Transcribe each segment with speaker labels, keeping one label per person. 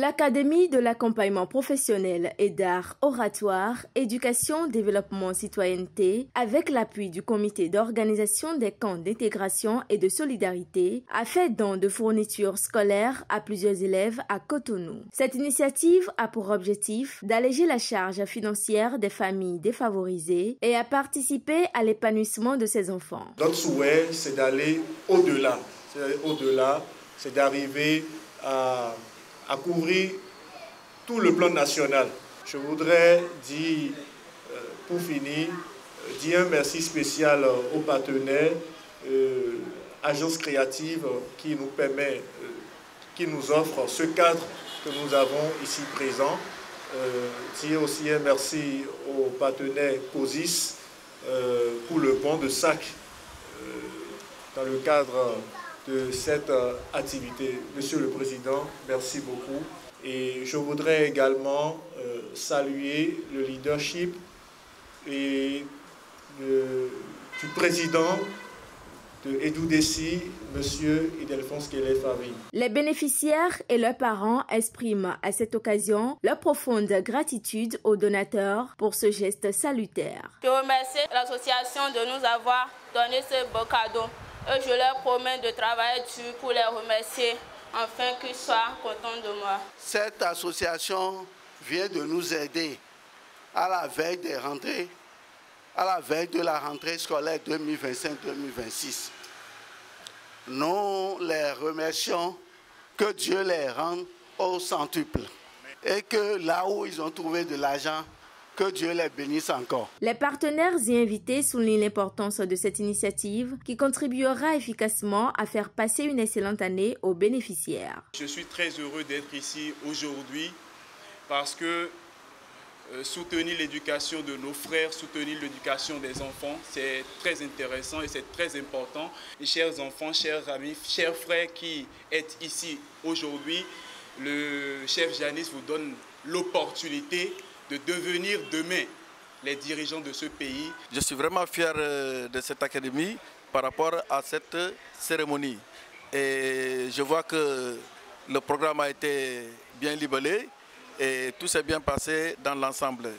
Speaker 1: L'Académie de l'accompagnement professionnel et d'art oratoire, éducation, développement, citoyenneté, avec l'appui du comité d'organisation des camps d'intégration et de solidarité, a fait don de fournitures scolaires à plusieurs élèves à Cotonou. Cette initiative a pour objectif d'alléger la charge financière des familles défavorisées et à participer à l'épanouissement de ces enfants.
Speaker 2: Notre souhait, c'est d'aller au-delà. C'est d'arriver à couvrir tout le plan national. Je voudrais dire, pour finir, un merci spécial aux partenaires, agences créatives qui nous permet, qui nous offrent ce cadre que nous avons ici présent. Dire aussi un merci aux partenaires COSIS pour le bon de sac dans le cadre de cette activité. Monsieur le Président, merci beaucoup. Et je voudrais également saluer le leadership du président de EduDesi, Monsieur Ildefonse Kélé-Favy.
Speaker 1: Les bénéficiaires et leurs parents expriment à cette occasion leur profonde gratitude aux donateurs pour ce geste salutaire.
Speaker 3: Je remercie l'association de nous avoir donné ce beau cadeau. Et je leur promets de travailler dur pour les remercier, afin qu'ils soient contents de moi.
Speaker 4: Cette association vient de nous aider à la veille des rentrées, à la veille de la rentrée scolaire 2025-2026. Nous les remercions, que Dieu les rende au centuple et que là où ils ont trouvé de l'argent, que Dieu les bénisse encore.
Speaker 1: Les partenaires y invités soulignent l'importance de cette initiative qui contribuera efficacement à faire passer une excellente année aux bénéficiaires.
Speaker 5: Je suis très heureux d'être ici aujourd'hui parce que soutenir l'éducation de nos frères, soutenir l'éducation des enfants, c'est très intéressant et c'est très important. Et chers enfants, chers amis, chers frères qui êtes ici aujourd'hui, le chef Janis vous donne l'opportunité de devenir demain les dirigeants de ce pays.
Speaker 6: Je suis vraiment fier de cette académie par rapport à cette cérémonie. Et je vois que le programme a été bien libellé et tout s'est bien passé dans l'ensemble.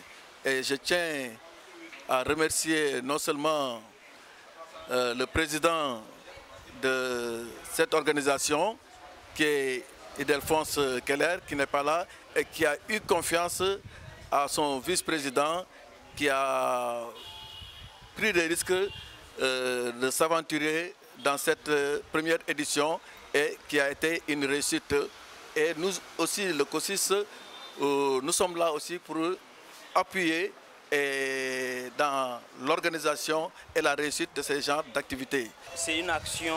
Speaker 6: Et je tiens à remercier non seulement le président de cette organisation, qui est Ildefonse Keller, qui n'est pas là, et qui a eu confiance à son vice-président qui a pris des risques de s'aventurer dans cette première édition et qui a été une réussite. Et nous aussi, le COSIS, nous sommes là aussi pour appuyer dans l'organisation et la réussite de ces genres d'activités.
Speaker 7: C'est une action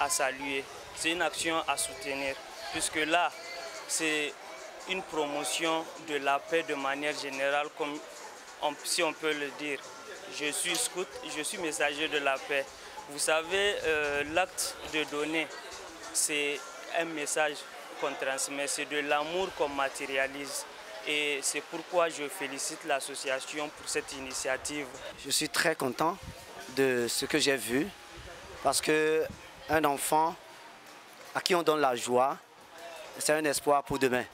Speaker 7: à saluer, c'est une action à soutenir, puisque là, c'est une promotion de la paix de manière générale, comme si on peut le dire. Je suis scout, je suis messager de la paix. Vous savez, l'acte de donner, c'est un message qu'on transmet, c'est de l'amour qu'on matérialise. Et c'est pourquoi je félicite l'association pour cette initiative.
Speaker 8: Je suis très content de ce que j'ai vu, parce qu'un enfant à qui on donne la joie, c'est un espoir pour demain.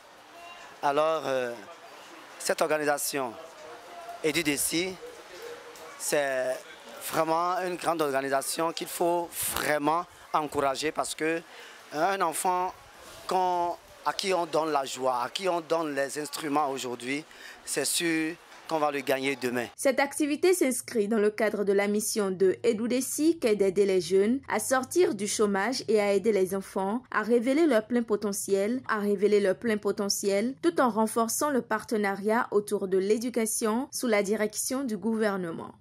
Speaker 8: Alors, cette organisation EduDesi, c'est vraiment une grande organisation qu'il faut vraiment encourager, parce qu'un enfant à qui on donne la joie, à qui on donne les instruments aujourd'hui, c'est sûr qu'on va le gagner demain.
Speaker 1: Cette activité s'inscrit dans le cadre de la mission de EduDesi, qui est d'aider les jeunes à sortir du chômage et à aider les enfants à révéler leur plein potentiel, tout en renforçant le partenariat autour de l'éducation sous la direction du gouvernement.